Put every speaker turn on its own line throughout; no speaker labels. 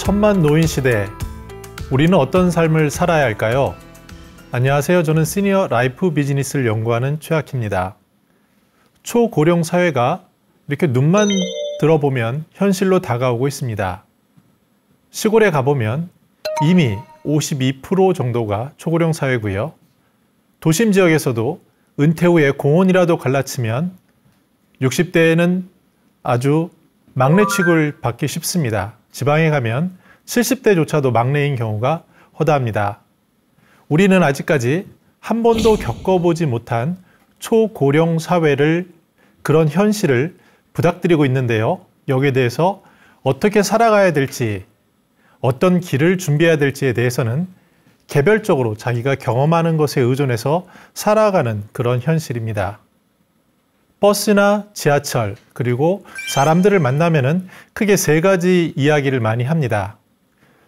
천만 노인 시대, 우리는 어떤 삶을 살아야 할까요? 안녕하세요. 저는 시니어 라이프 비즈니스를 연구하는 최학희입니다. 초고령 사회가 이렇게 눈만 들어보면 현실로 다가오고 있습니다. 시골에 가보면 이미 52% 정도가 초고령 사회고요. 도심 지역에서도 은퇴 후에 공원이라도 갈라치면 60대에는 아주 막내 취급을 받기 쉽습니다. 지방에 가면 70대조차도 막내인 경우가 허다합니다. 우리는 아직까지 한 번도 겪어보지 못한 초고령 사회를, 그런 현실을 부닥뜨리고 있는데요. 여기에 대해서 어떻게 살아가야 될지, 어떤 길을 준비해야 될지에 대해서는 개별적으로 자기가 경험하는 것에 의존해서 살아가는 그런 현실입니다. 버스나 지하철, 그리고 사람들을 만나면은 크게 세 가지 이야기를 많이 합니다.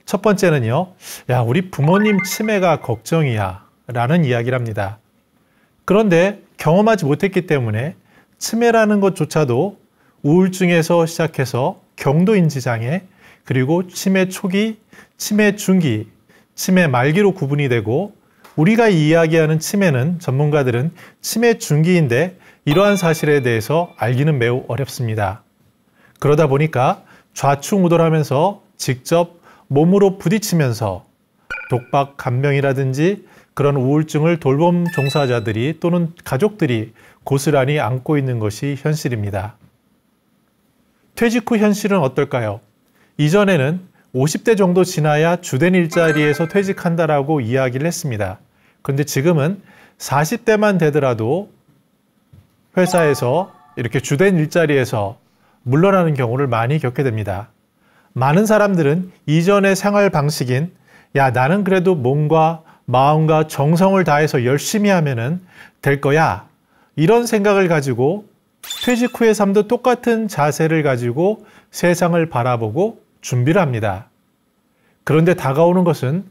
첫 번째는요, 야, 우리 부모님 치매가 걱정이야 라는 이야기를 합니다. 그런데 경험하지 못했기 때문에 치매라는 것조차도 우울증에서 시작해서 경도인지장애, 그리고 치매 초기, 치매 중기, 치매 말기로 구분이 되고, 우리가 이야기하는 치매는 전문가들은 치매 중기인데 이러한 사실에 대해서 알기는 매우 어렵습니다. 그러다 보니까 좌충우돌하면서 직접 몸으로 부딪히면서 독박 간병이라든지 그런 우울증을 돌봄 종사자들이 또는 가족들이 고스란히 안고 있는 것이 현실입니다. 퇴직 후 현실은 어떨까요? 이전에는 50대 정도 지나야 주된 일자리에서 퇴직한다라고 이야기를 했습니다. 그런데 지금은 40대만 되더라도 회사에서 이렇게 주된 일자리에서 물러나는 경우를 많이 겪게 됩니다. 많은 사람들은 이전의 생활 방식인 야, 나는 그래도 몸과 마음과 정성을 다해서 열심히 하면은 될 거야, 이런 생각을 가지고 퇴직 후의 삶도 똑같은 자세를 가지고 세상을 바라보고 준비를 합니다. 그런데 다가오는 것은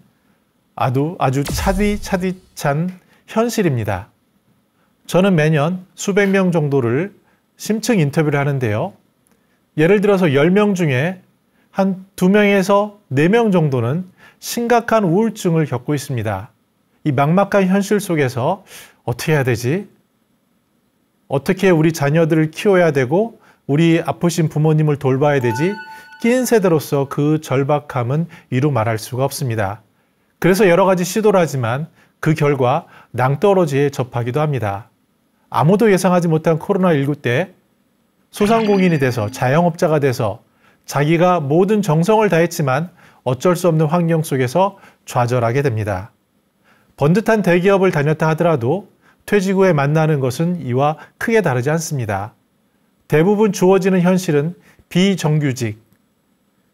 아주 차디찬 현실입니다. 저는 매년 수백 명 정도를 심층 인터뷰를 하는데요. 예를 들어서 10명 중에 한 2명에서 4명 정도는 심각한 우울증을 겪고 있습니다. 이 막막한 현실 속에서 어떻게 해야 되지? 어떻게 우리 자녀들을 키워야 되고 우리 아프신 부모님을 돌봐야 되지? 끼인 세대로서 그 절박함은 이루 말할 수가 없습니다. 그래서 여러 가지 시도를 하지만 그 결과 낭떠러지에 접하기도 합니다. 아무도 예상하지 못한 코로나19 때 소상공인이 돼서 자영업자가 돼서 자기가 모든 정성을 다했지만 어쩔 수 없는 환경 속에서 좌절하게 됩니다. 번듯한 대기업을 다녔다 하더라도 퇴직 후에 만나는 것은 이와 크게 다르지 않습니다. 대부분 주어지는 현실은 비정규직,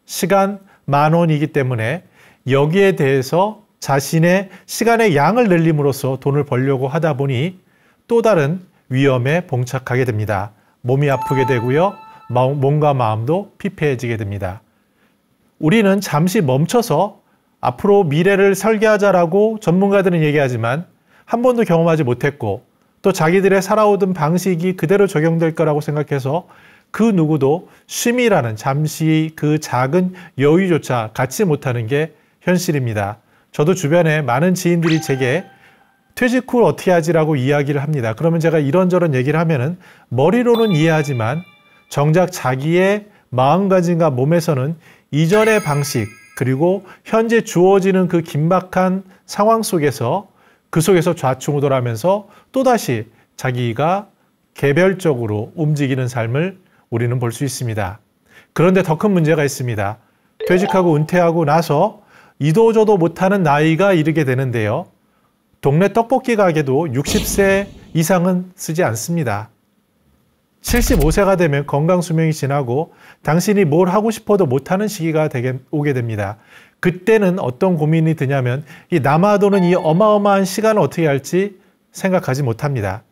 시간 10,000원이기 때문에 여기에 대해서 자신의 시간의 양을 늘림으로써 돈을 벌려고 하다 보니 또 다른 위험에 봉착하게 됩니다. 몸이 아프게 되고요. 몸과 마음도 피폐해지게 됩니다. 우리는 잠시 멈춰서 앞으로 미래를 설계하자라고 전문가들은 얘기하지만 한 번도 경험하지 못했고 또 자기들의 살아오던 방식이 그대로 적용될 거라고 생각해서 그 누구도 쉼이라는 잠시 그 작은 여유조차 갖지 못하는 게 현실입니다. 저도 주변에 많은 지인들이 제게 퇴직 후 어떻게 하지라고 이야기를 합니다. 그러면 제가 이런저런 얘기를 하면은 머리로는 이해하지만 정작 자기의 마음가짐과 몸에서는 이전의 방식, 그리고 현재 주어지는 그 긴박한 상황 속에서 그 속에서 좌충우돌하면서 또다시 자기가 개별적으로 움직이는 삶을 우리는 볼 수 있습니다. 그런데 더 큰 문제가 있습니다. 퇴직하고 은퇴하고 나서 이도저도 못하는 나이가 이르게 되는데요. 동네 떡볶이 가게도 60세 이상은 쓰지 않습니다. 75세가 되면 건강수명이 지나고 당신이 뭘 하고 싶어도 못하는 시기가 오게 됩니다. 그때는 어떤 고민이 드냐면 이 남아도는 이 어마어마한 시간을 어떻게 할지 생각하지 못합니다.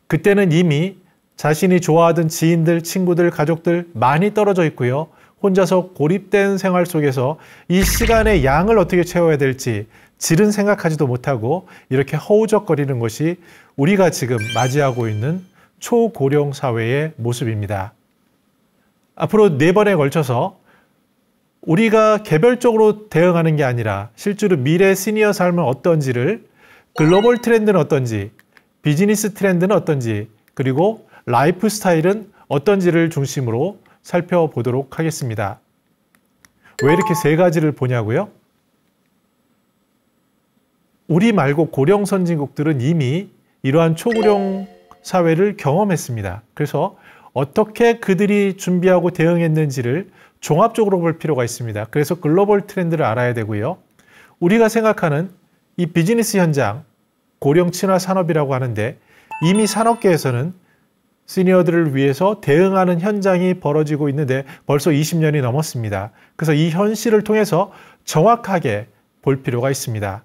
그때는 이미 자신이 좋아하던 지인들, 친구들, 가족들 많이 떨어져 있고요. 혼자서 고립된 생활 속에서 이 시간의 양을 어떻게 채워야 될지 질은 생각하지도 못하고 이렇게 허우적거리는 것이 우리가 지금 맞이하고 있는 초고령 사회의 모습입니다. 앞으로 4번에 걸쳐서 우리가 개별적으로 대응하는 게 아니라 실제로 미래 시니어 삶은 어떤지를, 글로벌 트렌드는 어떤지, 비즈니스 트렌드는 어떤지, 그리고 라이프 스타일은 어떤지를 중심으로 살펴보도록 하겠습니다. 왜 이렇게 세 가지를 보냐고요? 우리 말고 고령 선진국들은 이미 이러한 초고령 사회를 경험했습니다. 그래서 어떻게 그들이 준비하고 대응했는지를 종합적으로 볼 필요가 있습니다. 그래서 글로벌 트렌드를 알아야 되고요. 우리가 생각하는 이 비즈니스 현장, 고령 친화 산업이라고 하는데 이미 산업계에서는 시니어들을 위해서 대응하는 현장이 벌어지고 있는데 벌써 20년이 넘었습니다. 그래서 이 현실을 통해서 정확하게 볼 필요가 있습니다.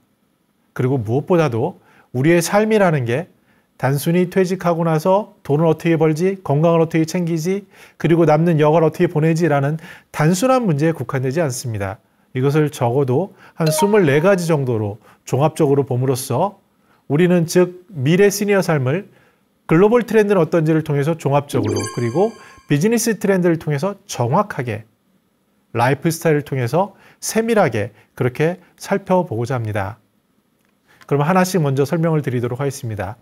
그리고 무엇보다도 우리의 삶이라는 게 단순히 퇴직하고 나서 돈을 어떻게 벌지, 건강을 어떻게 챙기지, 그리고 남는 여가를 어떻게 보내지라는 단순한 문제에 국한되지 않습니다. 이것을 적어도 한 24가지 정도로 종합적으로 봄으로써 우리는 즉 미래 시니어 삶을 글로벌 트렌드는 어떤지를 통해서 종합적으로, 그리고 비즈니스 트렌드를 통해서 정확하게, 라이프 스타일을 통해서 세밀하게 그렇게 살펴보고자 합니다. 그럼 하나씩 먼저 설명을 드리도록 하겠습니다.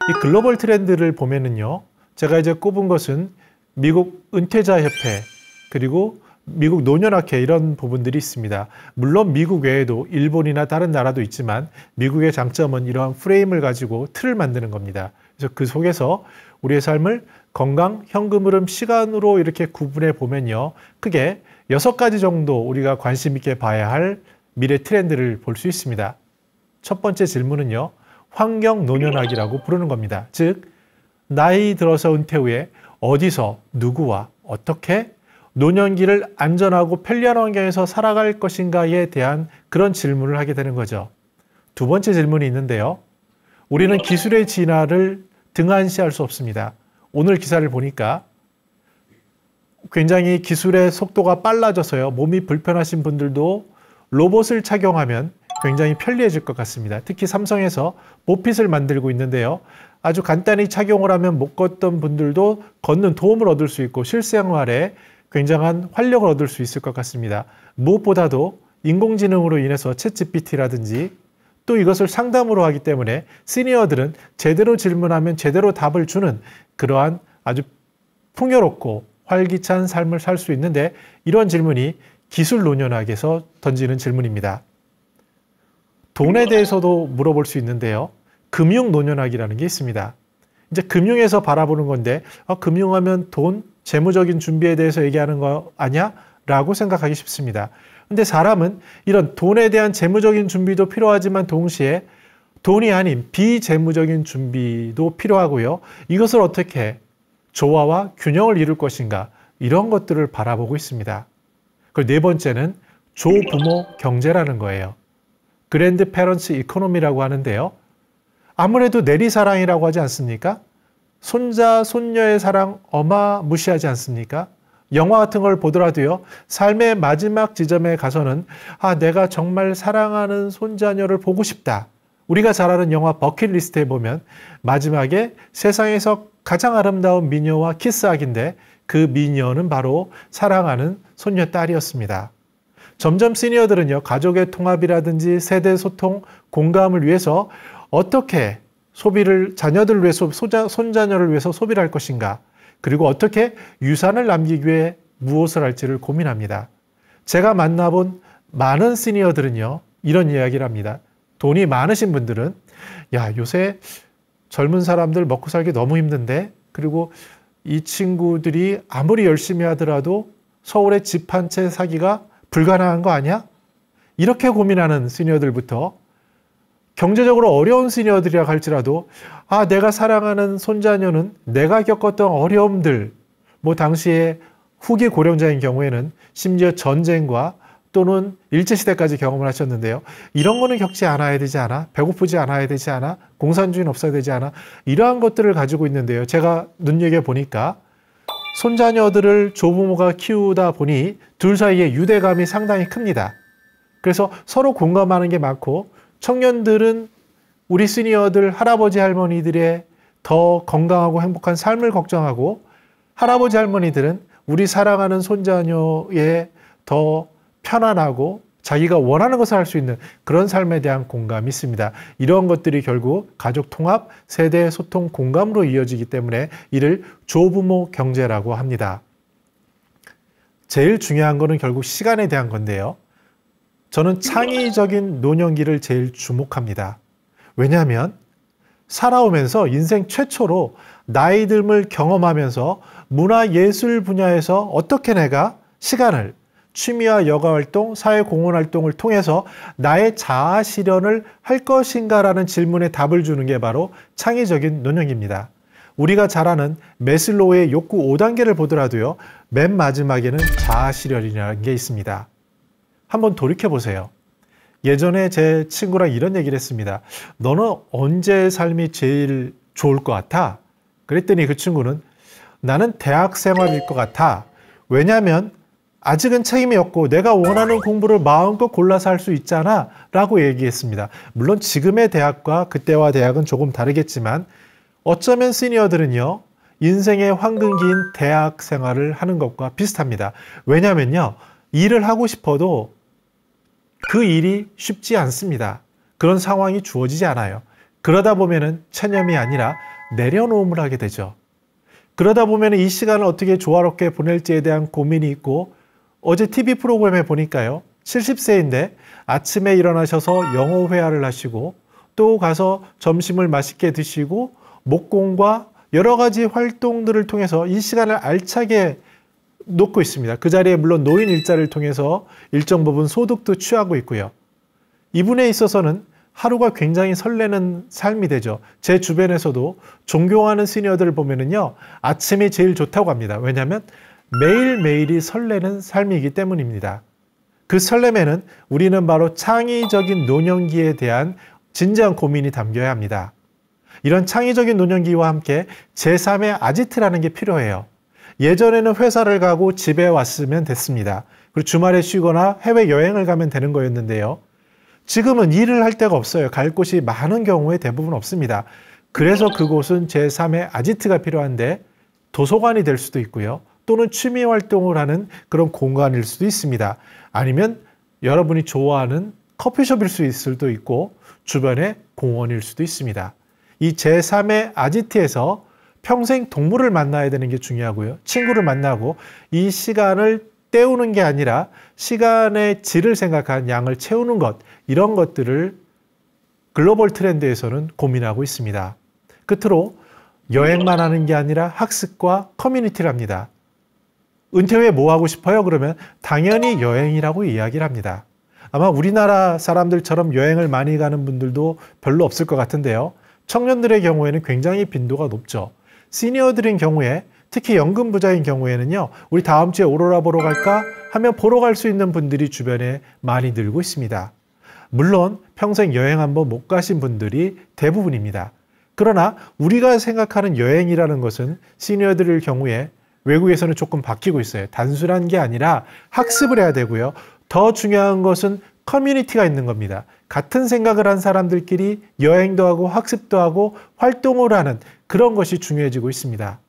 이 글로벌 트렌드를 보면은요, 제가 이제 꼽은 것은 미국 은퇴자 협회, 그리고 미국 노년학회 이런 부분들이 있습니다. 물론 미국 외에도 일본이나 다른 나라도 있지만 미국의 장점은 이러한 프레임을 가지고 틀을 만드는 겁니다. 그래서 그 속에서 우리의 삶을 건강, 현금 흐름, 시간으로 이렇게 구분해 보면요, 크게 6가지 정도 우리가 관심 있게 봐야 할 미래 트렌드를 볼 수 있습니다. 첫 번째 질문은요, 환경 노년학이라고 부르는 겁니다. 즉, 나이 들어서 은퇴 후에 어디서, 누구와, 어떻게 노년기를 안전하고 편리한 환경에서 살아갈 것인가에 대한 그런 질문을 하게 되는 거죠. 두 번째 질문이 있는데요. 우리는 기술의 진화를 등한시할 수 없습니다. 오늘 기사를 보니까 굉장히 기술의 속도가 빨라져서요, 몸이 불편하신 분들도 로봇을 착용하면 굉장히 편리해질 것 같습니다. 특히 삼성에서 모핏을 만들고 있는데요. 아주 간단히 착용을 하면 못 걷던 분들도 걷는 도움을 얻을 수 있고 실생활에 굉장한 활력을 얻을 수 있을 것 같습니다. 무엇보다도 인공지능으로 인해서 챗GPT라든지 또 이것을 상담으로 하기 때문에 시니어들은 제대로 질문하면 제대로 답을 주는 그러한 아주 풍요롭고 활기찬 삶을 살 수 있는데, 이런 질문이 기술 노년학에서 던지는 질문입니다. 돈에 대해서도 물어볼 수 있는데요. 금융 노년학이라는 게 있습니다. 이제 금융에서 바라보는 건데, 금융하면 돈, 재무적인 준비에 대해서 얘기하는 거 아니야? 라고 생각하기 쉽습니다. 근데 사람은 이런 돈에 대한 재무적인 준비도 필요하지만 동시에 돈이 아닌 비재무적인 준비도 필요하고요. 이것을 어떻게 조화와 균형을 이룰 것인가, 이런 것들을 바라보고 있습니다. 그리고 네 번째는 조부모 경제라는 거예요. 그랜드 페런츠 이코노미라고 하는데요. 아무래도 내리사랑이라고 하지 않습니까? 손자, 손녀의 사랑 어마무시하지 않습니까? 영화 같은 걸 보더라도요, 삶의 마지막 지점에 가서는 내가 정말 사랑하는 손자녀를 보고 싶다. 우리가 잘 아는 영화 버킷리스트에 보면 마지막에 세상에서 가장 아름다운 미녀와 키스하기인데 그 미녀는 바로 사랑하는 손녀딸이었습니다. 점점 시니어들은요, 가족의 통합이라든지 세대 소통, 공감을 위해서 어떻게 소비를, 자녀들을 위해서, 손자녀를 위해서 소비를 할 것인가, 그리고 어떻게 유산을 남기기 위해 무엇을 할지를 고민합니다. 제가 만나본 많은 시니어들은요, 이런 이야기를 합니다. 돈이 많으신 분들은 요새 젊은 사람들 먹고 살기 너무 힘든데, 그리고 이 친구들이 아무리 열심히 하더라도 서울에 집 한 채 사기가 불가능한 거 아니야? 이렇게 고민하는 시니어들부터 경제적으로 어려운 시니어들이라 할지라도 내가 사랑하는 손자녀는 내가 겪었던 어려움들, 당시에 후기 고령자인 경우에는 심지어 전쟁과 또는 일제시대까지 경험을 하셨는데요. 이런 거는 겪지 않아야 되지 않아? 배고프지 않아야 되지 않아? 공산주의는 없어야 되지 않아? 이러한 것들을 가지고 있는데요. 제가 눈여겨보니까 손자녀들을 조부모가 키우다 보니 둘 사이의 유대감이 상당히 큽니다. 그래서 서로 공감하는 게 많고, 청년들은 우리 시니어들, 할아버지 할머니들의 더 건강하고 행복한 삶을 걱정하고, 할아버지 할머니들은 우리 사랑하는 손자녀의 더 편안하고 자기가 원하는 것을 할 수 있는 그런 삶에 대한 공감이 있습니다. 이런 것들이 결국 가족 통합, 세대 소통 공감으로 이어지기 때문에 이를 조부모 경제라고 합니다. 제일 중요한 거는 결국 시간에 대한 건데요. 저는 창의적인 노년기를 제일 주목합니다. 왜냐하면 살아오면서 인생 최초로 나이 듦을 경험하면서 문화예술 분야에서 어떻게 내가 시간을 취미와 여가활동, 사회공헌활동을 통해서 나의 자아 실현을 할 것인가라는 질문에 답을 주는 게 바로 창의적인 노년기입니다. 우리가 잘 아는 매슬로우의 욕구 5단계를 보더라도요. 맨 마지막에는 자아 실현이라는 게 있습니다. 한번 돌이켜보세요. 예전에 제 친구랑 이런 얘기를 했습니다. 너는 언제 삶이 제일 좋을 것 같아? 그랬더니 그 친구는 나는 대학 생활일 것 같아. 왜냐하면 아직은 책임이 없고 내가 원하는 공부를 마음껏 골라서 할 수 있잖아 라고 얘기했습니다. 물론 지금의 대학과 그때와 대학은 조금 다르겠지만 어쩌면 시니어들은요. 인생의 황금기인 대학 생활을 하는 것과 비슷합니다. 왜냐하면요. 일을 하고 싶어도 그 일이 쉽지 않습니다. 그런 상황이 주어지지 않아요. 그러다 보면은 체념이 아니라 내려놓음을 하게 되죠. 그러다 보면 이 시간을 어떻게 조화롭게 보낼지에 대한 고민이 있고 어제 TV 프로그램에 보니까요. 70세인데 아침에 일어나셔서 영어 회화를 하시고 또 가서 점심을 맛있게 드시고 목공과 여러 가지 활동들을 통해서 이 시간을 알차게 놓고 있습니다. 그 자리에 물론 노인 일자를 통해서 일정 부분 소득도 취하고 있고요. 이분에 있어서는 하루가 굉장히 설레는 삶이 되죠. 제 주변에서도 존경하는 시니어들을 보면은요. 아침이 제일 좋다고 합니다. 왜냐하면 매일매일이 설레는 삶이기 때문입니다. 그 설렘에는 우리는 바로 창의적인 노년기에 대한 진지한 고민이 담겨야 합니다. 이런 창의적인 노년기와 함께 제3의 아지트라는 게 필요해요. 예전에는 회사를 가고 집에 왔으면 됐습니다. 그리고 주말에 쉬거나 해외여행을 가면 되는 거였는데요. 지금은 일을 할 데가 없어요. 갈 곳이 많은 경우에 대부분 없습니다. 그래서 그곳은 제3의 아지트가 필요한데 도서관이 될 수도 있고요. 또는 취미 활동을 하는 그런 공간일 수도 있습니다. 아니면 여러분이 좋아하는 커피숍일 수도 있고 주변의 공원일 수도 있습니다. 이 제3의 아지트에서 평생 동물을 만나야 되는 게 중요하고요. 친구를 만나고 이 시간을 때우는 게 아니라 시간의 질을 생각한 양을 채우는 것, 이런 것들을 글로벌 트렌드에서는 고민하고 있습니다. 끝으로 여행만 하는 게 아니라 학습과 커뮤니티를 합니다. 은퇴 후에 뭐 하고 싶어요? 그러면 당연히 여행이라고 이야기를 합니다. 아마 우리나라 사람들처럼 여행을 많이 가는 분들도 별로 없을 것 같은데요. 청년들의 경우에는 굉장히 빈도가 높죠. 시니어들인 경우에 특히 연금 부자인 경우에는요. 우리 다음 주에 오로라 보러 갈까? 하면 보러 갈 수 있는 분들이 주변에 많이 늘고 있습니다. 물론 평생 여행 한번 못 가신 분들이 대부분입니다. 그러나 우리가 생각하는 여행이라는 것은 시니어들의 경우에 외국에서는 조금 바뀌고 있어요. 단순한 게 아니라 학습을 해야 되고요. 더 중요한 것은 커뮤니티가 있는 겁니다. 같은 생각을 한 사람들끼리 여행도 하고 학습도 하고 활동을 하는 그런 것이 중요해지고 있습니다.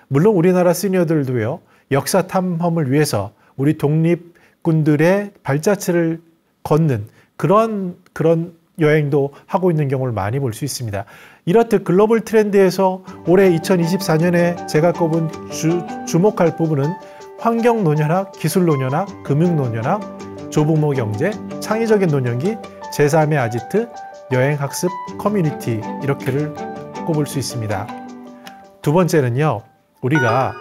물론 우리나라 시니어들도요. 역사 탐험을 위해서 우리 독립군들의 발자취를 걷는 그런 여행도 하고 있는 경우를 많이 볼 수 있습니다. 이렇듯 글로벌 트렌드에서 올해 2024년에 제가 꼽은 주목할 부분은 환경 노년학, 기술 노년학, 금융 노년학, 조부모 경제, 창의적인 노년기, 제3의 아지트, 여행 학습, 커뮤니티 이렇게를 꼽을 수 있습니다. 두 번째는요. 우리가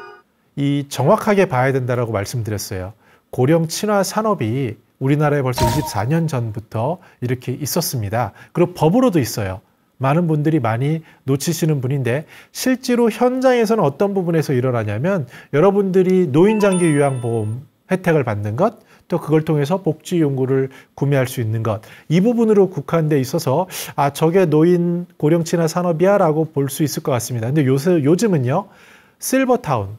이 정확하게 봐야 된다라고 말씀드렸어요. 고령 친화 산업이 우리나라에 벌써 24년 전부터 이렇게 있었습니다. 그리고 법으로도 있어요. 많은 분들이 많이 놓치시는 분인데 실제로 현장에서는 어떤 부분에서 일어나냐면 여러분들이 노인장기 요양보험 혜택을 받는 것, 또 그걸 통해서 복지용구를 구매할 수 있는 것, 이 부분으로 국한돼 있어서 아 저게 노인 고령 친화 산업이야 라고 볼 수 있을 것 같습니다. 근데 요즘은요. 실버타운,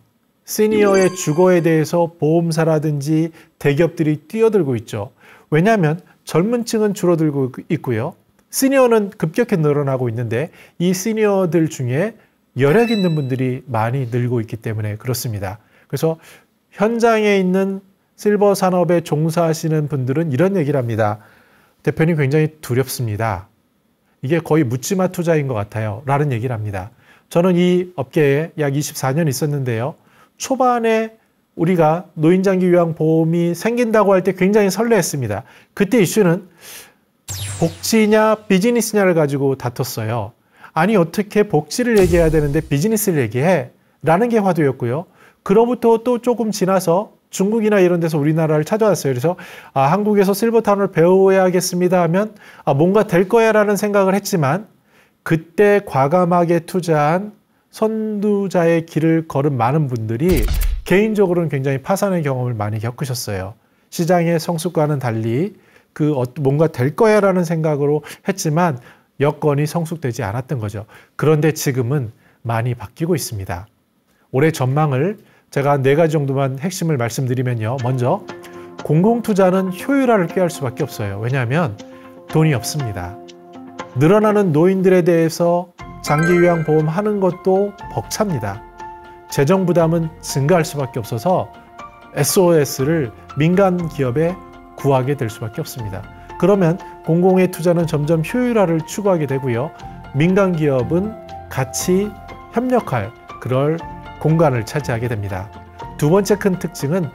시니어의 주거에 대해서 보험사라든지 대기업들이 뛰어들고 있죠. 왜냐하면 젊은 층은 줄어들고 있고요. 시니어는 급격히 늘어나고 있는데 이 시니어들 중에 여력 있는 분들이 많이 늘고 있기 때문에 그렇습니다. 그래서 현장에 있는 실버 산업에 종사하시는 분들은 이런 얘기를 합니다. 대표님 굉장히 두렵습니다. 이게 거의 묻지마 투자인 것 같아요. 라는 얘기를 합니다. 저는 이 업계에 약 24년 있었는데요. 초반에 우리가 노인장기 요양보험이 생긴다고 할 때 굉장히 설레했습니다. 그때 이슈는 복지냐 비즈니스냐를 가지고 다퉜어요. 아니 어떻게 복지를 얘기해야 되는데 비즈니스를 얘기해? 라는 게 화두였고요. 그로부터 또 조금 지나서 중국이나 이런 데서 우리나라를 찾아왔어요. 그래서 한국에서 실버타운을 배워야겠습니다 하면 뭔가 될 거야 라는 생각을 했지만 그때 과감하게 투자한 선두자의 길을 걸은 많은 분들이 개인적으로는 굉장히 파산의 경험을 많이 겪으셨어요. 시장의 성숙과는 달리 뭔가 될 거야 라는 생각으로 했지만 여건이 성숙되지 않았던 거죠. 그런데 지금은 많이 바뀌고 있습니다. 올해 전망을 제가 4가지 정도만 핵심을 말씀드리면요. 먼저 공공투자는 효율화를 꾀할 수밖에 없어요. 왜냐하면 돈이 없습니다. 늘어나는 노인들에 대해서 장기요양보험 하는 것도 벅찹니다. 재정 부담은 증가할 수밖에 없어서 SOS를 민간 기업에 구하게 될 수밖에 없습니다. 그러면 공공의 투자는 점점 효율화를 추구하게 되고요. 민간 기업은 같이 협력할 그럴 공간을 차지하게 됩니다. 두 번째 큰 특징은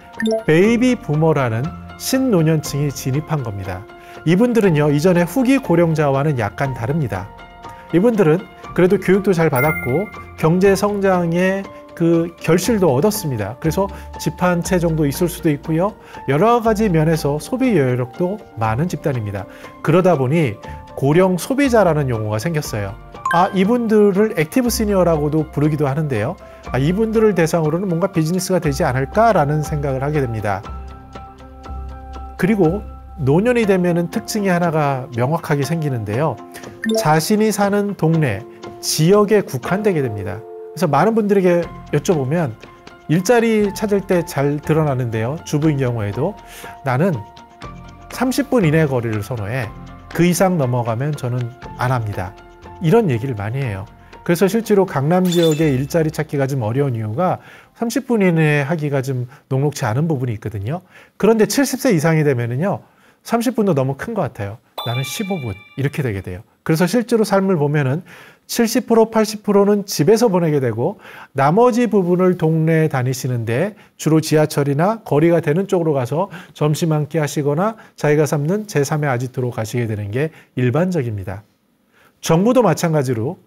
베이비 부머라는 신노년층이 진입한 겁니다. 이분들은요, 이전에 후기 고령자와는 약간 다릅니다. 이분들은 그래도 교육도 잘 받았고 경제 성장의 그 결실도 얻었습니다. 그래서 집 한 채 정도 있을 수도 있고요. 여러 가지 면에서 소비 여력도 많은 집단입니다. 그러다 보니 고령 소비자라는 용어가 생겼어요. 이분들을 액티브 시니어라고도 부르기도 하는데요. 이분들을 대상으로는 뭔가 비즈니스가 되지 않을까라는 생각을 하게 됩니다. 그리고 노년이 되면은 특징이 하나가 명확하게 생기는데요. 자신이 사는 동네, 지역에 국한되게 됩니다. 그래서 많은 분들에게 여쭤보면 일자리 찾을 때 잘 드러나는데요. 주부인 경우에도 나는 30분 이내 거리를 선호해. 그 이상 넘어가면 저는 안 합니다. 이런 얘기를 많이 해요. 그래서 실제로 강남 지역의 일자리 찾기가 좀 어려운 이유가 30분 이내에 하기가 좀 녹록치 않은 부분이 있거든요. 그런데 70세 이상이 되면은요, 30분도 너무 큰 것 같아요. 나는 15분 이렇게 되게 돼요. 그래서 실제로 삶을 보면은 70%, 80%는 집에서 보내게 되고 나머지 부분을 동네에 다니시는데 주로 지하철이나 거리가 되는 쪽으로 가서 점심 한 끼 하시거나 자기가 삼는 제3의 아지트로 가시게 되는 게 일반적입니다. 정부도 마찬가지로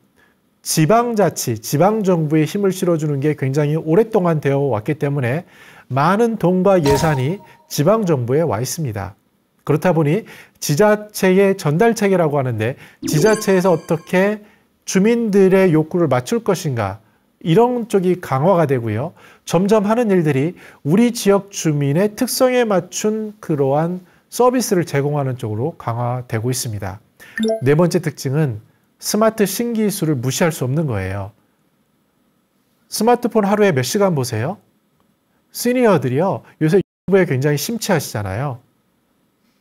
지방자치, 지방정부에 힘을 실어주는 게 굉장히 오랫동안 되어 왔기 때문에 많은 돈과 예산이 지방정부에 와 있습니다. 그렇다 보니 지자체의 전달체계라고 하는데 지자체에서 어떻게 주민들의 욕구를 맞출 것인가 이런 쪽이 강화가 되고요. 점점 하는 일들이 우리 지역 주민의 특성에 맞춘 그러한 서비스를 제공하는 쪽으로 강화되고 있습니다. 네 번째 특징은 스마트 신기술을 무시할 수 없는 거예요. 스마트폰 하루에 몇 시간 보세요? 시니어들이요. 요새 유튜브에 굉장히 심취하시잖아요.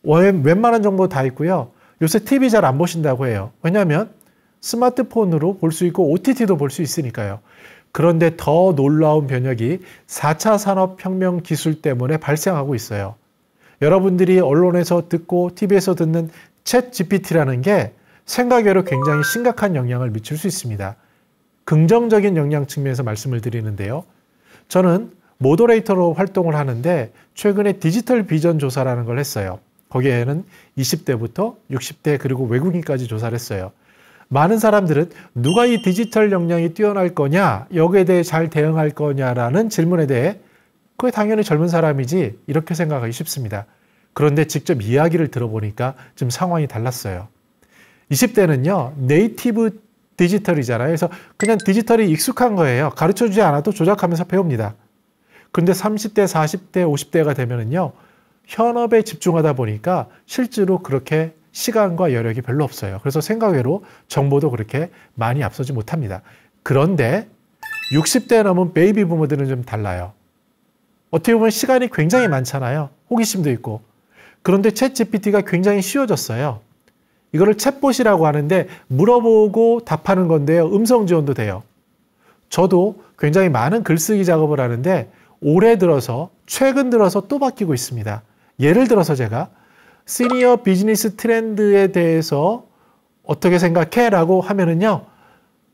웬만한 정보 다 있고요. 요새 TV 잘 안 보신다고 해요. 왜냐하면 스마트폰으로 볼 수 있고 OTT도 볼 수 있으니까요. 그런데 더 놀라운 변혁이 4차 산업혁명 기술 때문에 발생하고 있어요. 여러분들이 언론에서 듣고 TV에서 듣는 챗 GPT라는 게 생각외로 굉장히 심각한 영향을 미칠 수 있습니다. 긍정적인 영향 측면에서 말씀을 드리는데요. 저는 모더레이터로 활동을 하는데 최근에 디지털 비전 조사라는 걸 했어요. 거기에는 20대부터 60대 그리고 외국인까지 조사를 했어요. 많은 사람들은 누가 이 디지털 역량이 뛰어날 거냐, 여기에 대해 잘 대응할 거냐라는 질문에 대해 그게 당연히 젊은 사람이지 이렇게 생각하기 쉽습니다. 그런데 직접 이야기를 들어보니까 좀 상황이 달랐어요. 20대는요, 네이티브 디지털이잖아요. 그래서 그냥 디지털이 익숙한 거예요. 가르쳐주지 않아도 조작하면서 배웁니다. 그런데 30대, 40대, 50대가 되면은요, 현업에 집중하다 보니까 실제로 그렇게 시간과 여력이 별로 없어요. 그래서 생각외로 정보도 그렇게 많이 앞서지 못합니다. 그런데 60대 넘은 베이비 부모들은 좀 달라요. 어떻게 보면 시간이 굉장히 많잖아요. 호기심도 있고. 그런데 챗 GPT가 굉장히 쉬워졌어요. 이거를 챗봇이라고 하는데 물어보고 답하는 건데요. 음성 지원도 돼요. 저도 굉장히 많은 글쓰기 작업을 하는데 올해 들어서 최근 들어서 또 바뀌고 있습니다. 예를 들어서 제가 시니어 비즈니스 트렌드에 대해서 어떻게 생각해? 라고 하면은요,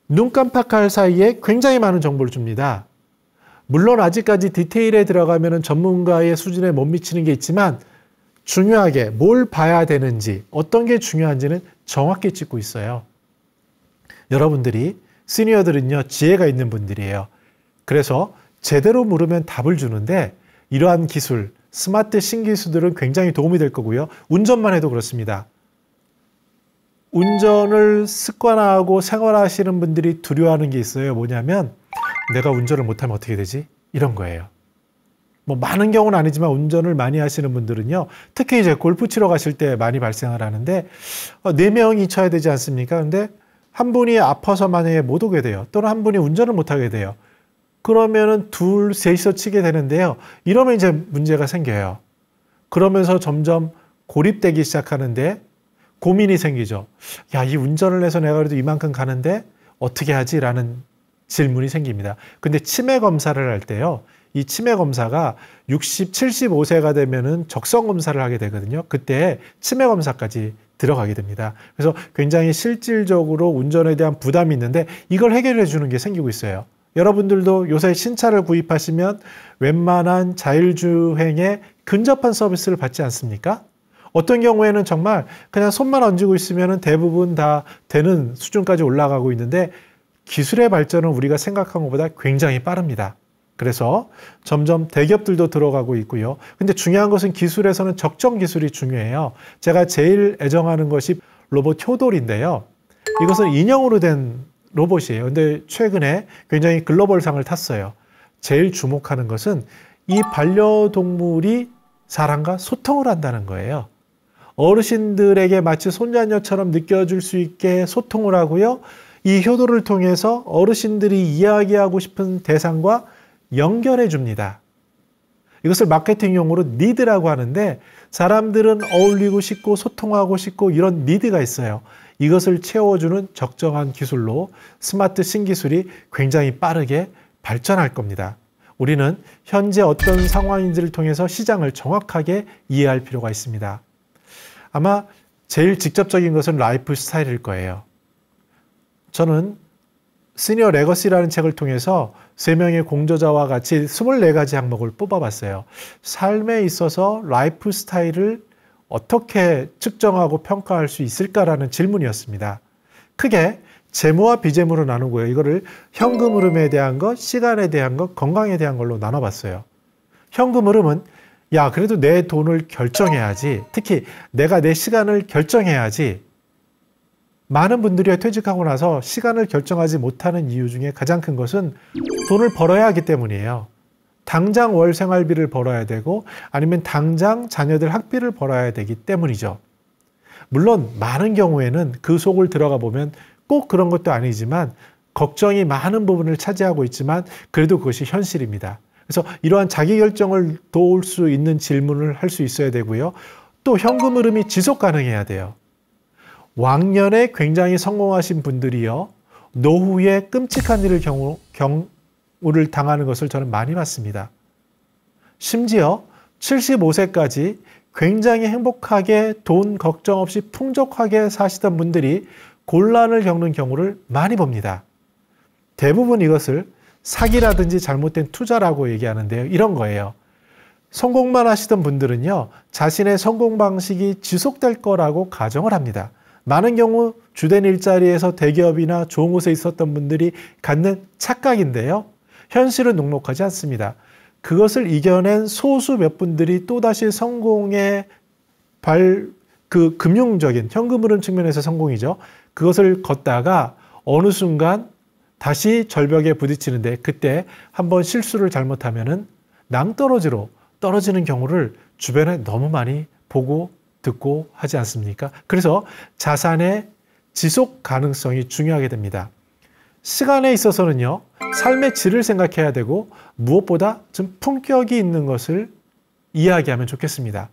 눈 깜빡할 사이에 굉장히 많은 정보를 줍니다. 물론 아직까지 디테일에 들어가면은 전문가의 수준에 못 미치는 게 있지만 중요하게 뭘 봐야 되는지, 어떤 게 중요한지는 정확히 짚고 있어요. 여러분들이, 시니어들은요, 지혜가 있는 분들이에요. 그래서 제대로 물으면 답을 주는데 이러한 기술, 스마트 신기술들은 굉장히 도움이 될 거고요. 운전만 해도 그렇습니다. 운전을 습관화하고 생활하시는 분들이 두려워하는 게 있어요. 뭐냐면 내가 운전을 못하면 어떻게 되지? 이런 거예요. 뭐 많은 경우는 아니지만 운전을 많이 하시는 분들은요. 특히 이제 골프 치러 가실 때 많이 발생을 하는데 4명이 쳐야 되지 않습니까? 근데 한 분이 아파서 만약에 못 오게 돼요. 또는 한 분이 운전을 못하게 돼요. 그러면은 둘, 셋이서 치게 되는데요. 이러면 이제 문제가 생겨요. 그러면서 점점 고립되기 시작하는데 고민이 생기죠. 야, 이 운전을 해서 내가 그래도 이만큼 가는데 어떻게 하지? 라는 질문이 생깁니다. 근데 치매 검사를 할 때요. 이 치매 검사가 60, 75세가 되면은 적성 검사를 하게 되거든요. 그때 치매 검사까지 들어가게 됩니다. 그래서 굉장히 실질적으로 운전에 대한 부담이 있는데 이걸 해결해 주는 게 생기고 있어요. 여러분들도 요새 신차를 구입하시면 웬만한 자율주행에 근접한 서비스를 받지 않습니까? 어떤 경우에는 정말 그냥 손만 얹고 있으면 대부분 다 되는 수준까지 올라가고 있는데 기술의 발전은 우리가 생각한 것보다 굉장히 빠릅니다. 그래서 점점 대기업들도 들어가고 있고요. 근데 중요한 것은 기술에서는 적정 기술이 중요해요. 제가 제일 애정하는 것이 로봇 효돌인데요. 이것은 인형으로 된 로봇이에요. 근데 최근에 굉장히 글로벌상을 탔어요. 제일 주목하는 것은 이 반려동물이 사람과 소통을 한다는 거예요. 어르신들에게 마치 손자녀처럼 느껴질 수 있게 소통을 하고요. 이 효도를 통해서 어르신들이 이야기하고 싶은 대상과 연결해 줍니다. 이것을 마케팅 용어로 니드라고 하는데 사람들은 어울리고 싶고 소통하고 싶고 이런 니드가 있어요. 이것을 채워주는 적정한 기술로 스마트 신기술이 굉장히 빠르게 발전할 겁니다. 우리는 현재 어떤 상황인지를 통해서 시장을 정확하게 이해할 필요가 있습니다. 아마 제일 직접적인 것은 라이프 스타일일 거예요. 저는 시니어 레거시라는 책을 통해서 3명의 공저자와 같이 24가지 항목을 뽑아봤어요. 삶에 있어서 라이프 스타일을 어떻게 측정하고 평가할 수 있을까라는 질문이었습니다. 크게 재무와 비재무로 나누고요. 이거를 현금 흐름에 대한 것, 시간에 대한 것, 건강에 대한 걸로 나눠봤어요. 현금 흐름은 야, 그래도 내 돈을 결정해야지. 특히 내가 내 시간을 결정해야지. 많은 분들이 퇴직하고 나서 시간을 결정하지 못하는 이유 중에 가장 큰 것은 돈을 벌어야 하기 때문이에요. 당장 월 생활비를 벌어야 되고 아니면 당장 자녀들 학비를 벌어야 되기 때문이죠. 물론 많은 경우에는 그 속을 들어가 보면 꼭 그런 것도 아니지만 걱정이 많은 부분을 차지하고 있지만 그래도 그것이 현실입니다. 그래서 이러한 자기결정을 도울 수 있는 질문을 할 수 있어야 되고요. 또 현금 흐름이 지속 가능해야 돼요. 왕년에 굉장히 성공하신 분들이요. 노후에 끔찍한 경우를 당하는 것을 저는 많이 봤습니다. 심지어 75세까지 굉장히 행복하게 돈 걱정 없이 풍족하게 사시던 분들이 곤란을 겪는 경우를 많이 봅니다. 대부분 이것을 사기라든지 잘못된 투자라고 얘기하는데요. 이런 거예요. 성공만 하시던 분들은요. 자신의 성공 방식이 지속될 거라고 가정을 합니다. 많은 경우 주된 일자리에서 대기업이나 좋은 곳에 있었던 분들이 갖는 착각인데요. 현실은 녹록하지 않습니다. 그것을 이겨낸 소수 몇 분들이 또다시 성공의 금융적인 현금 흐름 측면에서 성공이죠. 그것을 걷다가 어느 순간 다시 절벽에 부딪히는데 그때 한번 실수를 잘못하면은 낭떠러지로 떨어지는 경우를 주변에 너무 많이 보고 듣고 하지 않습니까? 그래서 자산의 지속 가능성이 중요하게 됩니다. 시간에 있어서는요, 삶의 질을 생각해야 되고 무엇보다 좀 품격이 있는 것을 이야기하면 좋겠습니다.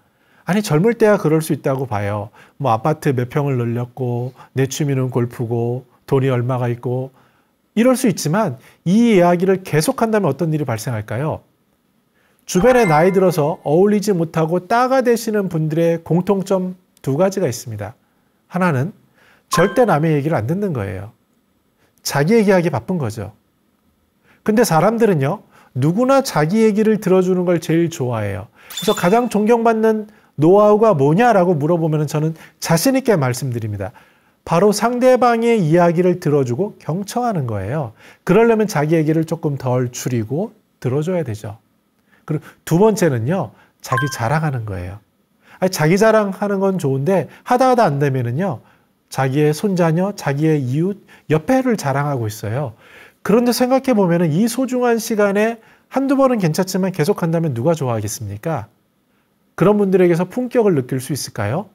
아니 젊을 때야 그럴 수 있다고 봐요. 뭐 아파트 몇 평을 늘렸고 내 취미는 골프고 돈이 얼마가 있고 이럴 수 있지만 이 이야기를 계속한다면 어떤 일이 발생할까요? 주변에 나이 들어서 어울리지 못하고 따가 되시는 분들의 공통점 두 가지가 있습니다. 하나는 절대 남의 얘기를 안 듣는 거예요. 자기 얘기하기 바쁜 거죠. 근데 사람들은요, 누구나 자기 얘기를 들어주는 걸 제일 좋아해요. 그래서 가장 존경받는 노하우가 뭐냐라고 물어보면 저는 자신 있게 말씀드립니다. 바로 상대방의 이야기를 들어주고 경청하는 거예요. 그러려면 자기 얘기를 조금 덜 줄이고 들어줘야 되죠. 그리고 두 번째는요, 자기 자랑하는 거예요. 아니, 자기 자랑하는 건 좋은데 하다 안 되면은요, 자기의 손자녀, 자기의 이웃, 옆에를 자랑하고 있어요. 그런데 생각해 보면은 이 소중한 시간에 한두 번은 괜찮지만 계속한다면 누가 좋아하겠습니까? 그런 분들에게서 품격을 느낄 수 있을까요?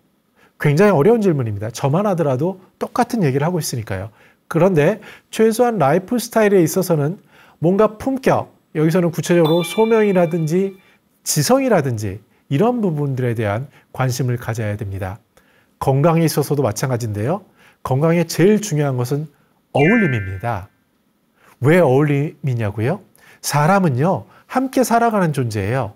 굉장히 어려운 질문입니다. 저만 하더라도 똑같은 얘기를 하고 있으니까요. 그런데 최소한 라이프 스타일에 있어서는 뭔가 품격, 여기서는 구체적으로 소명이라든지 지성이라든지 이런 부분들에 대한 관심을 가져야 됩니다. 건강에 있어서도 마찬가지인데요. 건강에 제일 중요한 것은 어울림입니다. 왜 어울림이냐고요? 사람은요, 함께 살아가는 존재예요.